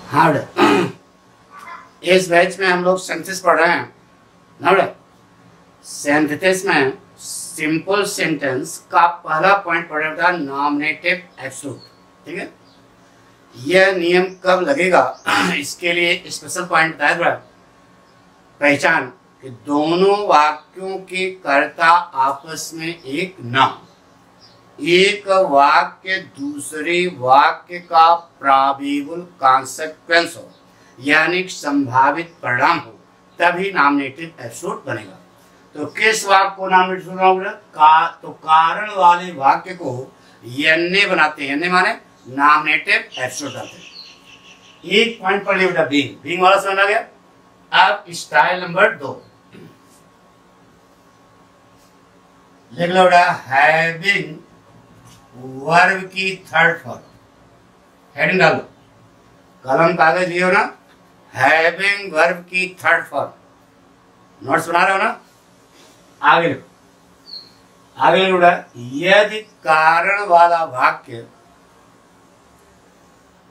हाँ इस बैच में हम लोग सिंथेसिस पढ़ रहे हैं ना। सिंथेसिस में सिंपल सेंटेंस का पहला पॉइंट पढ़ रहा था नॉमिनेटिव एब्सोल्यूट। ठीक है, यह नियम कब लगेगा इसके लिए स्पेशल पॉइंट बताया था। पहचान कि दोनों वाक्यों के कर्ता आपस में एक न हो, एक वाक्य दूसरे वाक्य का प्रोबेबल कॉन्सेक्वेंस हो, यानी संभावित परिणाम हो, तभी नॉमिनेटिव एब्सोल्यूट बनेगा। तो किस वाक्य को नॉमिनेटिव एब्सोल्यूट तो कारण वाले वाक्य को यन्ने बनाते हैं, यन्ने माने नॉमिनेटिव एब्सोल्यूट आते हैं। एक पॉइंट पढ़ लिया बेटा, बीइंग वाला समझ आ गया। अब स्टाइल नंबर 2 लिख लो बेटा, हैविंग वर्ब की थर्ड फॉर्म। हेडिंग डालो, कलम कागज लिए हो ना। हैविंग वर्ब की थर्ड फॉर्म नोट्स बना रहे हो ना। आगे लिखो, आगे लिखो बेटा, यदि कारण वाला वाक्य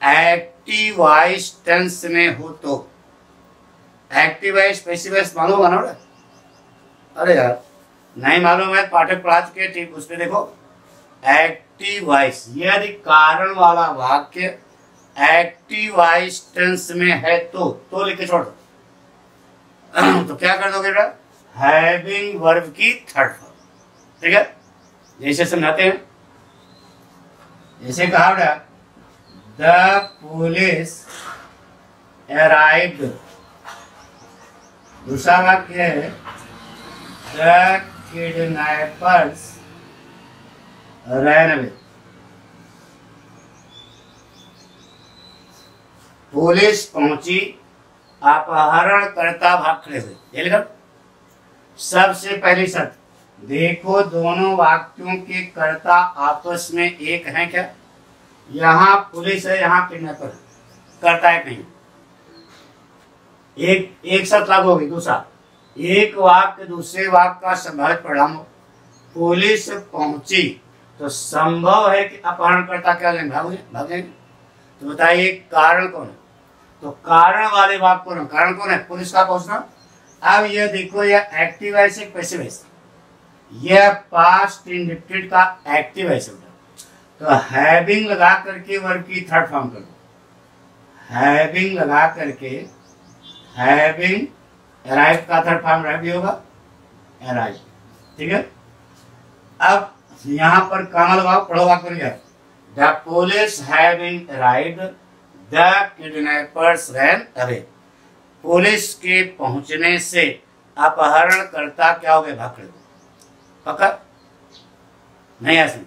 एक्टिव वॉइस टेंस में हो तो। एक्टिव वॉइस पैसिव वॉइस मालूम होगा ना बेटा। अरे यार नहीं मालूम है, पाठक पढ़ा चुके, ठीक उस पर देखो। एक्टिव वॉइस, यदि कारण वाला वाक्य एक्टिव वॉइस टेंस में है तो लिख के छोड़ दो। तो क्या कर दोगे बेटा, हैविंग वर्ब की थर्ड फॉर्म। ठीक है, जैसे समझाते हैं, जैसे कहा बेटा, द पुलिस अराइव्ड। दूसरा वाक्य है the kidnappers ran away. Police पहुंची, अपहरणकर्ता भाग खड़े हुए। ये लिखा। सबसे पहली शर्त देखो, दोनों वाक्यों के कर्ता आपस में एक हैं क्या। यहाँ पुलिस है, यहाँ किडनैपर है, कर्ता एक नहीं। एक शर्त लागू होगी। दूसरा, एक वाक्य दूसरे वाक्य का संभावित परिणाम हो। पुलिस पहुंची तो संभव है कि अपहरणकर्ता क्या भाग जाएंगे। तो बताइए कारण कौन है। तो कारण वाले वाक्य कौन है, कारण कौन है, पुलिस का पहुंचना। अब यह देखो, यह एक्टिव वॉइस है पैसिव वॉइस, यह पास्ट इंडेफिनिट का एक्टिव वॉइस है। तो हैविंग लगा करके वर्ब की थर्ड फॉर्म कर दो। हैविंग लगा करके हैविंग अराइव का थर्ड फॉर्म भी होगा अराइव। ठीक है, अब यहाँ पर कामा लगाओ, पढ़ो वाक्य बन गया। The police having arrived the kidnappers ran away. Police के पहुंचने से अपहरणकर्ता क्या हो गए, भाग खड़े। पक्का नहीं ऐसे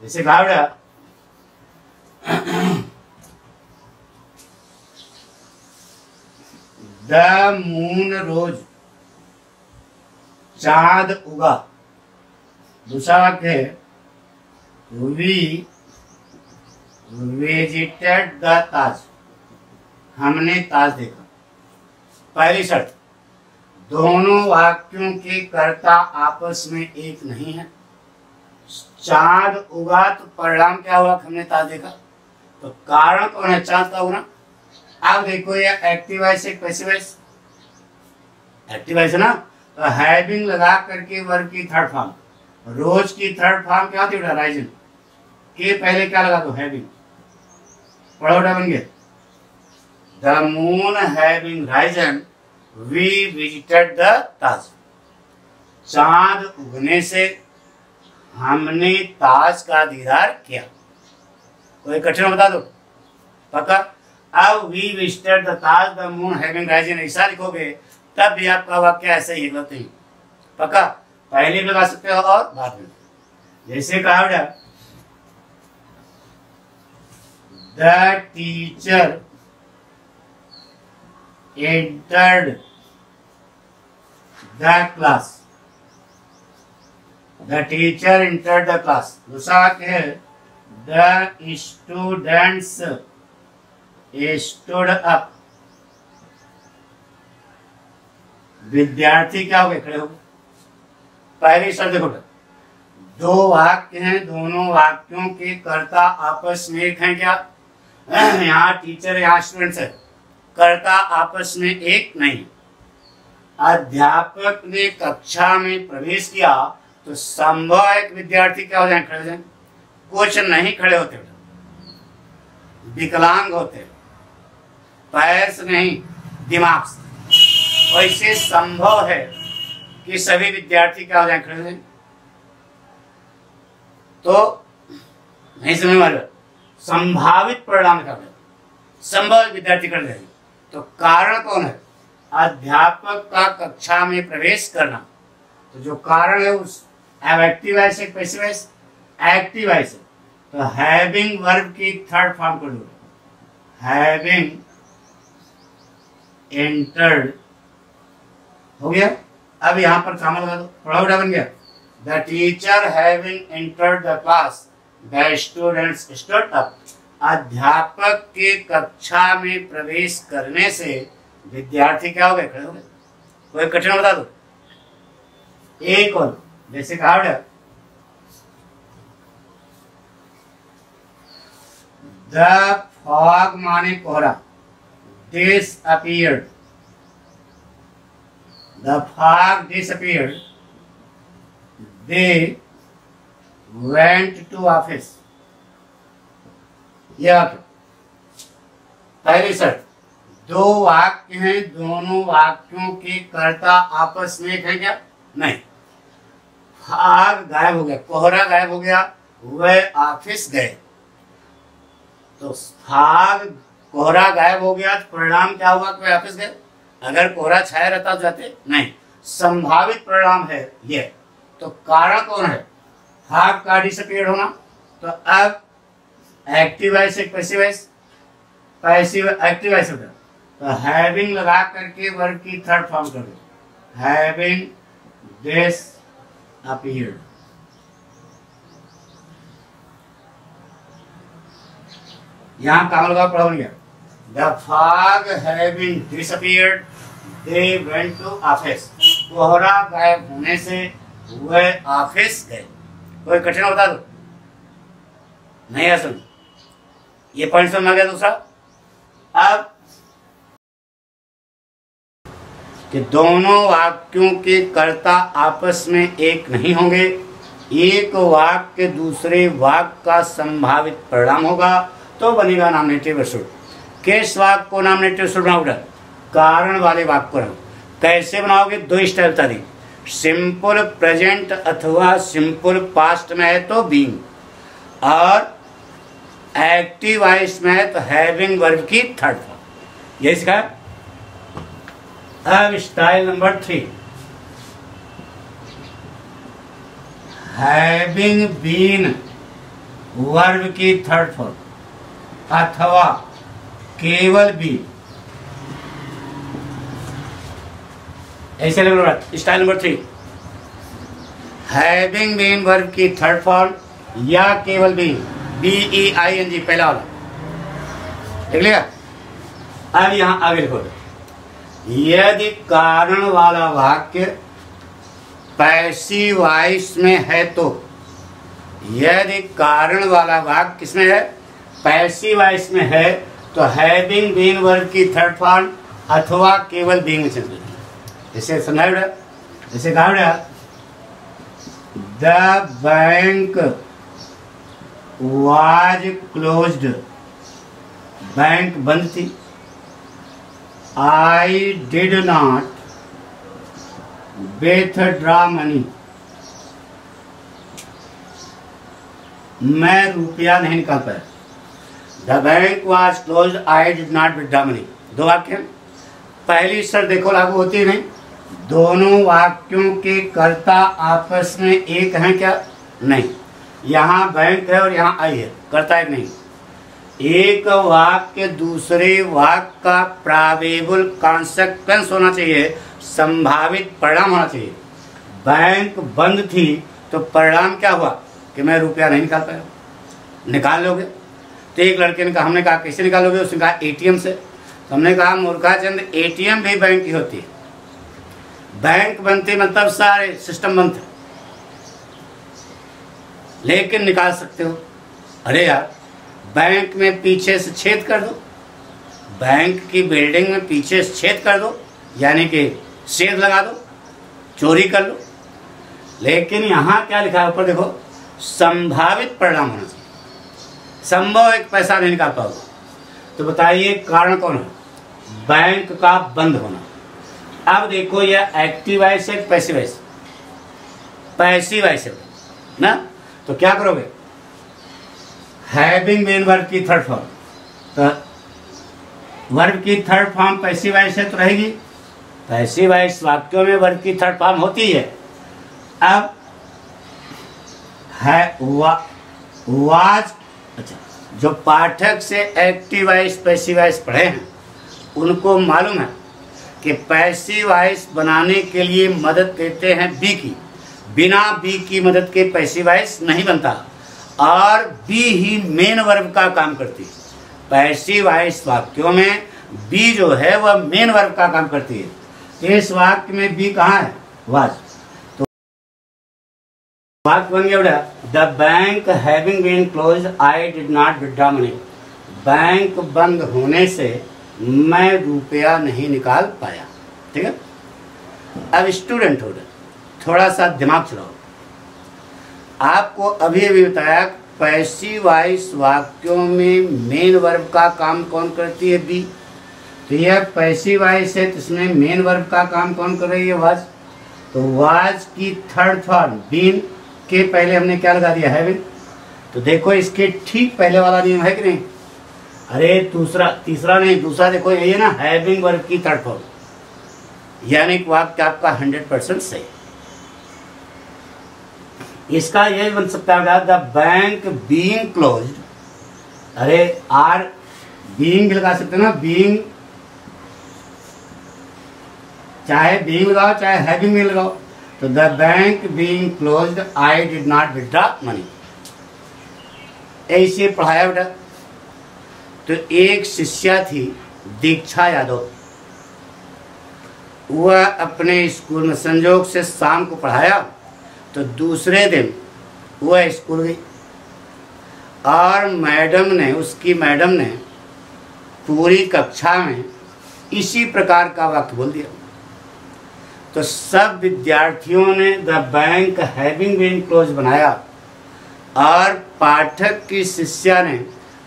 जैसे कहा द मून रोज, चांद उगा। दूसरा वाक्य है वी विजिटेड द ताज, हमने ताज देखा। पहली शर्त, दोनों वाक्यों के कर्ता आपस में एक नहीं है। चांद उगा तो परिणाम क्या हुआ, हमने ताज देखा। तो कारण कौन है, चांद का उगना। अब देखो, ये एक्टिव वॉइस एक पैसिव वॉइस। एक्टिव वॉइस है ना, तो हैविंग लगा करके वर्ब की थर्ड फॉर्म। रोज की थर्ड फॉर्म क्या होती है, राइजन के पहले क्या लगा दो, हैविंग। पढ़ो बन गया, the moon having risen we visited the Taj. चांद उगने से हमने ताज का दीदार किया। कोई कठिन बता दो, पक्का। अब we visited the Taj the moon having risen ऐसा लिखोगे तब भी आपका वाक्य ऐसे ही गलती, पक्का। पहले भी लगा सकते हो और बाद में। जैसे कहा the teacher entered the class. The teacher entered the class. दूसरा वाक्य है द स्टूडेंट्स स्टूड अप। विद्यार्थी क्या हो गए, खड़े हो गए। पहली शब्द देखो, दो वाक्य हैं, दोनों वाक्यों के कर्ता आपस में एक हैं क्या। यहाँ टीचर यहाँ स्टूडेंट्स है, कर्ता आपस में एक नहीं। अध्यापक ने कक्षा में प्रवेश किया तो संभव है एक विद्यार्थी क्या हो जाए, खड़े हो जाए। कुछ नहीं खड़े होते, विकलांग होते, पैर से नहीं दिमाग से। वैसे संभव है कि सभी विद्यार्थी क्या हो जाए, खड़े हो जाए। तो नहीं समझ में, संभावित परिणाम का संभव विद्यार्थी खड़े जाएंगे। तो कारण कौन है? अध्यापक का कक्षा में प्रवेश करना। तो जो कारण है उस एक्टिव वॉइस से पैसिव वॉइस, एक्टिव वॉइस है। तो हैविंग वर्ब की थर्ड फॉर्म को ढूंढो, हैविंग एंटर्ड हो गया। अब यहां पर कामा लगा दो, थोड़ा बड़ा बन गया। The teacher having entered the class, the students stood up. अध्यापक के कक्षा में प्रवेश करने से विद्यार्थी क्या हो गए, खड़े हो गए। कोई कठिन बता दो, एक और जैसे कहा बेटा, द फॉग माने कोहरा, disappeared, the fog disappeared, they went to office। यह पहली शर्त। दो वाक्य हैं, दोनों वाक्यों के कर्ता आपस में एक है क्या? नहीं। फाग गायब हो गया, कोहरा गायब हो गया, वह ऑफिस गए। तो फाग कोहरा गायब हो गया तो परिणाम क्या हुआ कि वह ऑफिस गए? अगर कोहरा छाया रहता तो जाते नहीं। संभावित परिणाम है ये। तो कारण कौन है? फाग का डिसअपीयर होना। तो अब एक्टिव वॉइस एक passive voice, passive active voice होता है। तो हैविंग लगा करके वर्ब की थर्ड फॉर्म कर दो, हैविंग डिसअपीयर्ड। यहां काम लगा, पढ़ा बन गया। The fog having disappeared they went to office. कोहरा गायब होने से वह ऑफिस गए। कोई कठिन बता दो, नहीं है सुन। ये पॉइंट समझ आ गया। दूसरा, अब कि दोनों वाक्यों के कर्ता आपस में एक नहीं होंगे। एक वाक्य दूसरे वाक्य का संभावित परिणाम होगा तो बनेगा नॉमिनेटिव एब्सोल्यूट। किस वाक्य को नॉमिनेटिव एब्सोल्यूट बनाओगे? कारण वाले वाक्य को। कैसे बनाओगे? दो स्टाइल बता दी। सिंपल प्रेजेंट अथवा सिंपल पास्ट में है तो बीइंग, और एक्टिव वॉइस में है तो हैविंग वर्ब की थर्ड फॉर्म। ये इसका। अब style number 3, having been verb की थर्ड फॉर्म अथवा केवल बी। ऐसे style number 3, having been verb की थर्ड फॉर्म या केवल बीइंग, BEING पहला वाला। देख लिया। अब यहां आगे लिखो, यदि कारण वाला वाक्य पैसिव वॉइस में है तो, यदि कारण वाला वाक्य किसमें है? पैसिव वॉइस में है तो हैविंग बीन वर्ब की थर्ड फॉर्म अथवा केवल बीइंग से। इसे समझाया बेटा? इसे कहा बेटा, the bank was closed, bank बंद थी। आई डिड नॉट विथड्रॉ मनी, मैं रुपया नहीं निकाल पाया। The bank was closed, I did not withdraw money. दो वाक्य। पहली शर्त देखो लागू होती है नहीं। दोनों वाक्यों के कर्ता आपस में एक हैं क्या? नहीं। यहाँ बैंक है और यहाँ आई है, कर्ता एक नहीं। एक वाक्य दूसरे वाक्य का प्रोबेबल कॉन्सेक्वेंस होना चाहिए, संभावित परिणाम होना चाहिए। बैंक बंद थी तो परिणाम क्या हुआ कि मैं रुपया नहीं निकाल पाया। निकाल लोगे? तो एक लड़के ने कहा, हमने कहा कैसे निकालोगे? उसने कहा ATM से। तो हमने कहा मूर्खाचंद, ATM भी बैंक की होती है। बैंक बनते मतलब सारे सिस्टम बंद थे, लेकिन निकाल सकते हो। अरे यार, बैंक में पीछे से छेद कर दो, बैंक की बिल्डिंग में पीछे से छेद कर दो, यानी कि छेद लगा दो, चोरी कर लो। लेकिन यहाँ क्या लिखा है ऊपर देखो, संभावित परिणाम होना चाहिए, संभव एक पैसा नहीं निकाल पाओगे। तो बताइए कारण कौन है? बैंक का बंद होना। अब देखो यह एक्टिव वॉइस है, पैसिव वॉइस, पैसिव वॉइस ना, तो क्या करोगे? हैविंग मेन वर्ब की थर्ड फॉर्म, तो वर्ब की थर्ड फॉर्म पैसिव वॉइस है तो रहेगी। पैसिव वॉइस वाक्यों में वर्ब की थर्ड फॉर्म होती है। अब है वाज, अच्छा, जो पाठक से एक्टिव वॉइस पैसिव वॉइस पढ़े हैं उनको मालूम है कि पैसिव वॉइस बनाने के लिए मदद देते हैं बी की, बिना बी की मदद के पैसिव वॉइस नहीं बनता, और बी ही मेन वर्ब का काम करती है। पैसिव वॉइस वाक्यों में बी जो है वह मेन वर्ब का काम करती है। इस वाक्य में बी कहाँ है? वाज। तो वाक्य बन गया बेटा, the bank having been closed I did not withdraw money. Bank बंद होने से मैं रुपया नहीं निकाल पाया। ठीक है, अब स्टूडेंट हो, थोड़ा सा दिमाग चलाओ। आपको अभी अभी बताया पैसिव वॉइस वाक्यों में मेन वर्ब का काम कौन करती है? बी। तो यह पैसिव वॉइस है तो इसमें मेन वर्ब का काम कौन कर रही है? वाज। तो वाज की थर्ड फॉर्म बीन के पहले हमने क्या लगा दिया? हैविंग। तो देखो इसके ठीक पहले वाला नियम है कि नहीं? अरे दूसरा, तीसरा नहीं, दूसरा देखो यही है ना, हैविंग वर्ब की थर्ड फॉर्म, यानी वाक्य आपका 100% सही। इसका यही बन सकता है द बैंक बीइंग क्लोज्ड, अरे आर बीइंग लगा सकते ना, बीइंग, चाहे बीइंग लगाओ चाहे हैविंग में लगाओ। तो the bank being closed I did not withdraw money, ऐसे पढ़ाया बेटा। तो एक शिष्या थी दीक्षा यादव, वह अपने स्कूल में संजोग से शाम को पढ़ाया, तो दूसरे दिन वह स्कूल गई और मैडम ने, उसकी मैडम ने पूरी कक्षा में इसी प्रकार का वाक्य बोल दिया। तो सब विद्यार्थियों ने the bank having been close बनाया और पाठक की शिष्या ने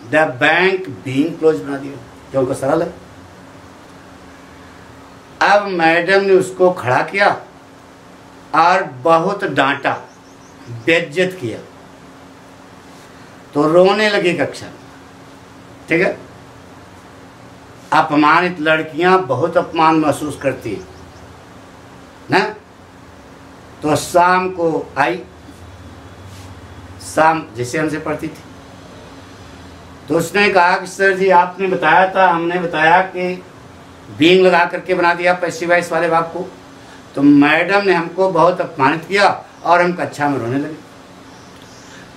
द बैंक बीइंग क्लोज बना दिया, क्योंकि सरल है। अब मैडम ने उसको खड़ा किया और बहुत डांटा, बेइज्जत किया, तो रोने लगी कक्षा में। ठीक है, अपमानित लड़कियां बहुत अपमान महसूस करती हैं ना। तो शाम को आई, शाम जैसे हमसे पढ़ती थी, तो उसने कहा कि सर जी आपने बताया था, हमने बताया कि बीइंग लगा करके बना दिया पैसिव वॉइस वाले वाक्य को, तो मैडम ने हमको बहुत अपमानित किया और हम कक्षा में रोने लगे।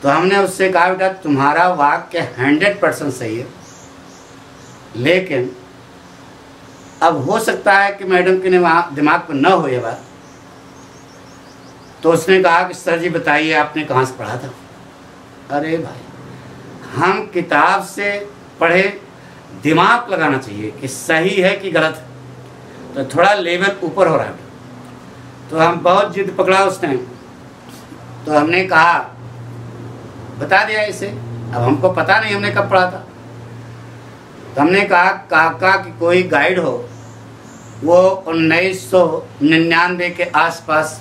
तो हमने उससे कहा बेटा तुम्हारा वाक्य 100% सही है, लेकिन अब हो सकता है कि मैडम के दिमाग पर न हो ये बात। तो उसने कहा कि सर जी बताइए आपने कहाँ से पढ़ा था? अरे भाई हम किताब से पढ़े, दिमाग लगाना चाहिए कि सही है कि गलत है, तो थोड़ा लेवल ऊपर हो रहा है। तो हम बहुत जिद पकड़ा उसने, तो हमने कहा बता दिया इसे, अब हमको पता नहीं हमने कब पढ़ा था। तो हमने कहा काका की कोई गाइड हो, वो 1999 के आसपास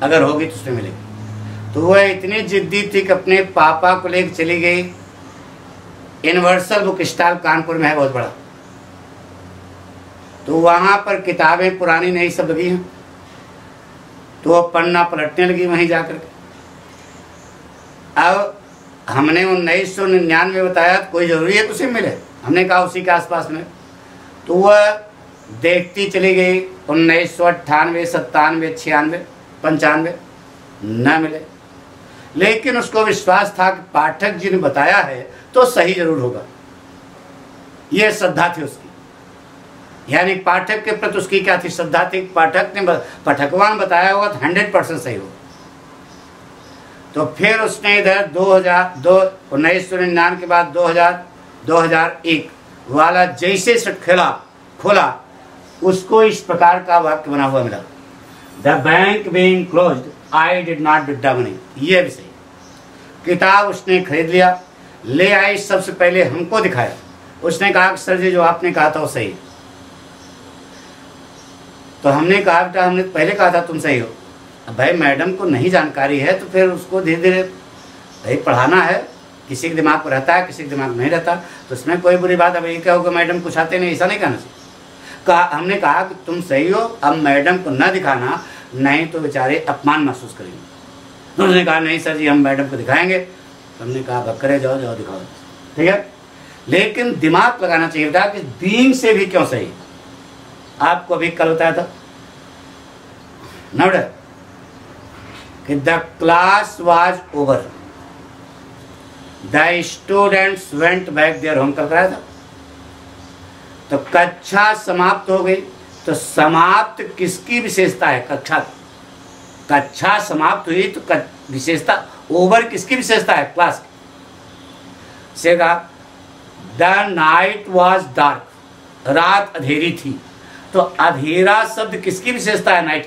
अगर होगी तो उसमें मिलेगी। तो वह इतनी जिद्दी थी कि अपने पापा को लेकर चली गई, यूनिवर्सल बुक स्टॉल कानपुर में है बहुत बड़ा, तो वहाँ पर किताबें पुरानी नई सब लगी हैं, तो वो पन्ना पलटने लगी वहीं जाकर के। अब हमने 1999 बताया, तो कोई ज़रूरी है उसे मिले, हमने कहा उसी के आसपास में। तो वह देखती चली गई, 1998, 97, 96, 95 न मिले, लेकिन उसको विश्वास था कि पाठक जी ने बताया है तो सही जरूर होगा, यह श्रद्धा थी उसकी। यानी पाठक के प्रति उसकी क्या थी? श्रद्धा थी। पाठक ने, पाठकवान बताया होगा तो 100% सही होगा। तो फिर उसने इधर 1999 के बाद 2001 वाला जैसे शट खोला उसको इस प्रकार का वाक्य बना हुआ मिला, the bank being closed I did not withdraw money. ये भी सही। किताब उसने खरीद लिया, ले आई, सबसे पहले हमको दिखाया, उसने कहा कि सर जी जो आपने कहा था वो सही। तो हमने कहा बेटा हमने पहले कहा था तुम सही हो। अब भाई मैडम को नहीं जानकारी है तो फिर उसको धीरे धीरे भाई पढ़ाना है, किसी के दिमाग पर रहता है किसी के दिमाग में नहीं रहता, तो उसमें कोई बुरी बात। अब ये क्या होगा मैडम कुछ आते नहीं, ऐसा नहीं कहना चाहिए। हमने कहा कि तुम सही हो, अब मैडम को न दिखाना, नहीं तो बेचारे अपमान महसूस करेंगे। तो उसने कहा नहीं सर जी हम मैडम को दिखाएंगे। तो हमने कहा बकरे जाओ जाओ दिखाओ, ठीक है। लेकिन दिमाग लगाना चाहिए था कि बीइंग से भी क्यों सही। आपको अभी कल बताया था नोट कि the class was over, the students went back their home, कल कराया था। तो कक्षा समाप्त हो गई, तो समाप्त किसकी विशेषता है? कक्षा समाप्त हुई तो विशेषता ओवर किसकी विशेषता है? क्लास की। से कहा द नाइट वॉज डार्क, रात अंधेरी थी, तो अंधेरा शब्द किसकी विशेषता है? Night.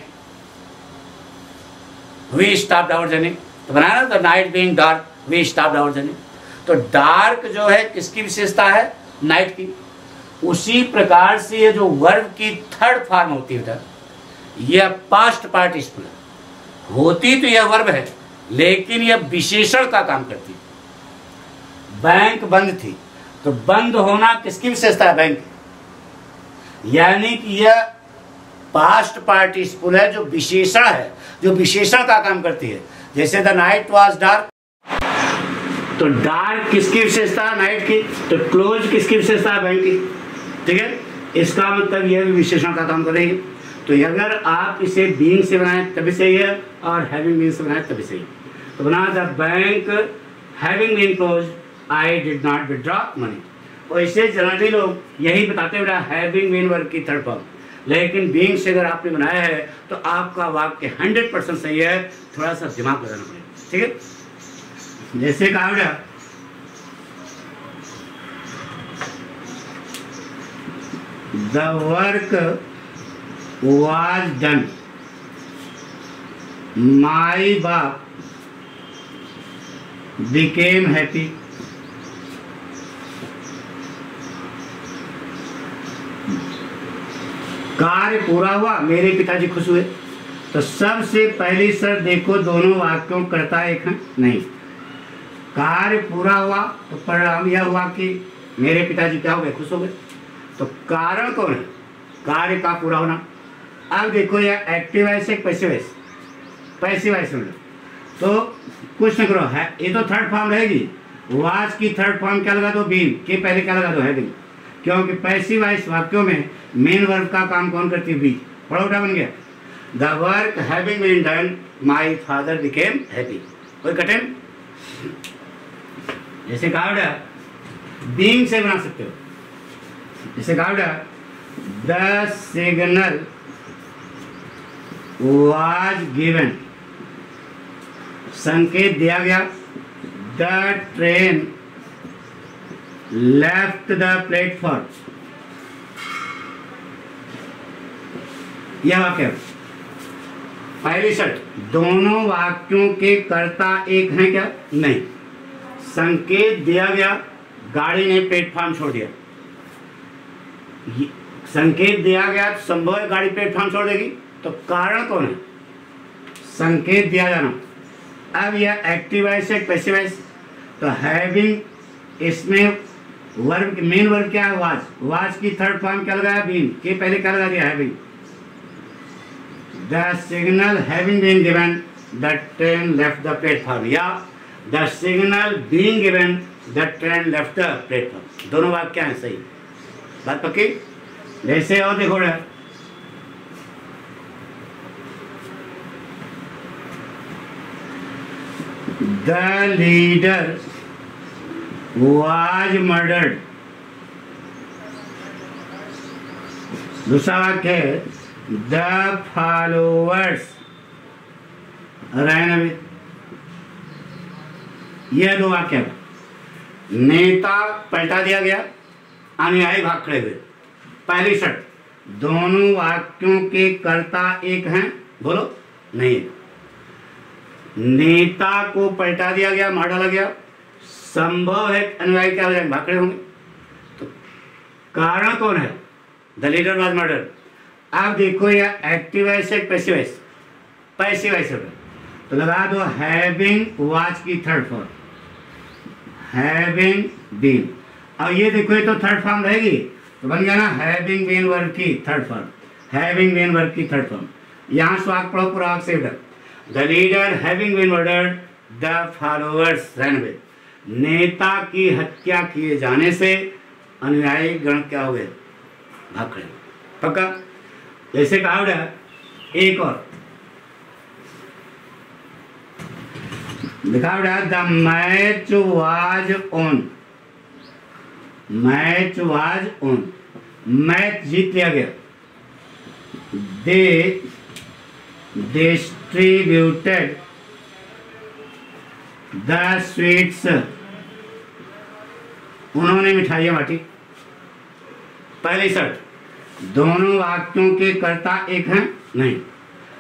We stopped our journey, तो बनाया ना the night being dark we stopped our journey. तो डार्क जो है किसकी विशेषता है? नाइट की। उसी प्रकार से ये जो वर्ब की थर्ड फॉर्म होती है यह पास्ट पार्टिसिपल होती, तो यह वर्ब है लेकिन यह विशेषण का काम करती है। बैंक बंद थी, तो बंद होना किसकी विशेषता है? बैंक। यानी कि यह पास्ट पार्टिसिपल है जो विशेषण है, जो विशेषण का काम करती है। जैसे द नाइट वाज डार्क, तो डार्क किसकी विशेषता है? नाइट की। तो क्लोज किसकी विशेषता है? बैंक की, ठीक है। इसका मतलब यह भी विशेषण का काम करेगी। तो अगर आप इसे बीइंग से बनाएं तभी सही है, और हैविंग बीन से बनाएं तभी सही। तो बना the bank having been close I did not withdraw money. और इसे जनरली लोग यही बताते हुए हैविंग बीन वर्ब की थर्ड फॉर्म, लेकिन बीइंग से अगर आपने बनाया है तो आपका वाक्य 100% सही है। थोड़ा सा दिमाग लगाना पड़ेगा, ठीक है। जैसे कहा बेटा the work was done, my बाप became happy, कार्य पूरा हुआ, मेरे पिताजी खुश हुए। तो सबसे पहली शर्त देखो दोनों वाक्यों करता एक है नहीं। कार्य पूरा हुआ तो परिणाम यह हुआ कि मेरे पिताजी क्या हो गए? खुश हो गए। तो कारण कौन है? कार्य का पूरा होना। अब देखो यह एक्टिव वॉइस है पैसिव वॉइस, पैसिव वॉइस में तो कुछ न करो है, ये तो थर्ड फॉर्म रहेगी। वाज की थर्ड फॉर्म क्या लगा दो? बीन के पहले क्या लगा दो? हैविंग, क्योंकि पैसिव वॉइस वाक्यों में मेन वर्ब का काम कौन करती है? बी। बड़ा उठा बन गया the work having been done my father became happy. कोई कठिन? जैसे कहा बीइंग से बना सकते हो। जैसे कहा द सिग्नल was given, संकेत दिया गया। The train left the platform, यह वाक्य पहली शर्त। दोनों वाक्यों के कर्ता एक हैं क्या? नहीं। संकेत दिया गया, गाड़ी ने प्लेटफॉर्म छोड़ दिया। संकेत दिया गया तो संभव है गाड़ी प्लेटफॉर्म छोड़ देगी। तो कारण कौन है? संकेत दिया जाना। अब यह एक्टिव वॉइस है पैसिव वॉइस। तो हैविंग इसमें वर्ब मेन वर्ब क्या है? वाज। वाज की थर्ड फॉर्म क्या लगाया? बीन के पहले क्या लगा दिया? Having. The signal having been given the train left the platform, या the signal being given the train left the platform. दोनों वाक्य हैं सही। बात पक्की? जैसे और देखो द लीडर was murdered, दूसरा वाक्य है द फॉलोअर्स ran away, यह दो वाक्य, नेता पलटा दिया गया, अनुयायी भाग खड़े हुए। पहली शर्त, दोनों वाक्यों के कर्ता एक हैं, बोलो नहीं। नेता को पलटा दिया गया, मार डाला गया, संभव है अनुयायी क्या हो जाएंगे, भाग खड़े होंगे। तो कारण कौन है, द लीडर वाज मर्डर। अब देखो यह एक्टिव वॉइस है पैसिव वॉइस, पैसिव वॉइस होगा तो लगा दो हैविंग वाज की थर्ड फॉर्म, हैविंग बीन। अब ये देखो ये तो थर्ड फॉर्म रहेगी तो बन गया ना हैविंग बीन वर्ब की third form, having been verb की थर्ड फॉर्म। यहाँ स्वाग पढ़ो पूरा सेव्ड, the leader having been murdered the followers run away. नेता की हत्या किए जाने से अनुयायी गण क्या हो गए, भाग खड़े। पक्का जैसे कहा गया। एक और लिखा गया, the match was on, match was on, match जीत लिया गया। दे डिस्ट्रीब्यूटेड द स्वीट्स, उन्होंने मिठाइयाँ बांटी। पहली शर्त, दोनों वाक्यों के कर्ता एक हैं, नहीं।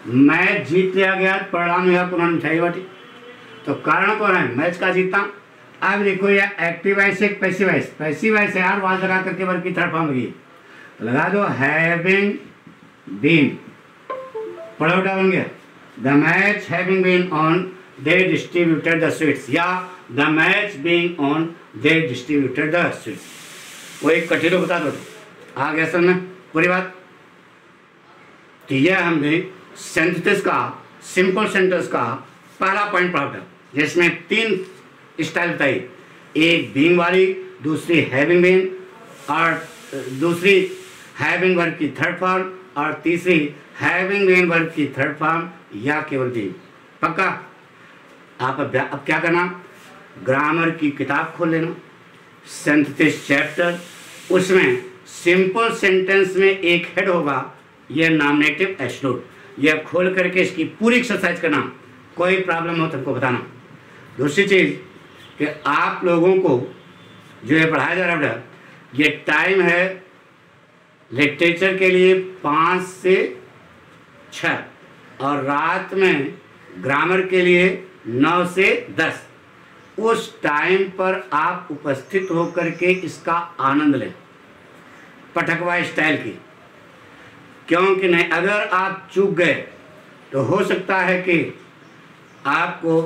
मैच जीत लिया गया, परिणाम हुआ उन्होंने मिठाई बांटी। तो कारण कौन है, मैच का जीतना। अब देखो यह एक्टिव वॉइस एक पैसिव वॉइस, पैसिव वॉइस है यार, वाज लगा करके वर्ग की थर्ड फॉर्म होगी तो लगा दो हैविंग बीन, पढ़ो उल्टा बन गया, the match having been on they distributed the sweets, या the match being on they distributed the sweets. वो एक कठिन बता दो, आ गया सर में पूरी बात। तो यह हमने सेंटेंस का, सिंपल सेंटेंस का पहला पॉइंट पढ़ा था, जिसमें तीन स्टाइल बताई, एक बीइंग वाली, दूसरी हैविंग बीन, और दूसरी हैविंग वर्ब की थर्ड फॉर्म, और तीसरी हैविंग बीन वर्ब की थर्ड फॉर्म या केवल बीइंग। पक्का। आप अब क्या करना, ग्रामर की किताब खोल लेना, सेंटेंस चैप्टर, उसमें सिंपल सेंटेंस में एक हेड होगा, यह नॉमिनेटिव एब्सोल्यूट, यह खोल करके इसकी पूरी एक्सरसाइज करना, कोई प्रॉब्लम हो तो हमको बताना। दूसरी चीज़ कि आप लोगों को जो ये पढ़ाया जा रहा है, ये टाइम है लिटरेचर के लिए 5 से 6 और रात में ग्रामर के लिए 9 से 10। उस टाइम पर आप उपस्थित होकर के इसका आनंद लें, पटकवा स्टाइल की। क्योंकि नहीं, अगर आप चूक गए तो हो सकता है कि आपको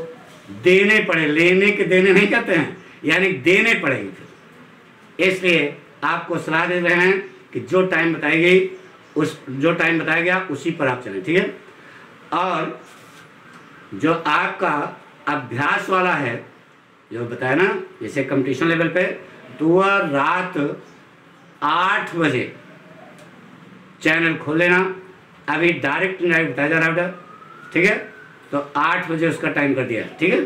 देने पड़े, लेने के देने नहीं कहते हैं, यानी देने पड़ेंगे फिर। इसलिए आपको सलाह दे रहे हैं कि जो टाइम बताई गई, जो टाइम बताया गया उसी पर आप चलें, ठीक है। और जो आपका अभ्यास वाला है, जो बताया ना, जैसे कंपटीशन लेवल पे, तो वह रात 8 बजे चैनल खोल लेना। अभी डायरेक्ट बताया जा रहा है, ठीक है। तो 8 बजे उसका टाइम कर दिया, ठीक है,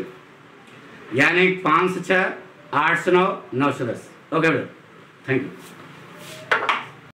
यानी 5 से 6, 8 से 9, 9 से 10। ओके बेटा, थैंक यू।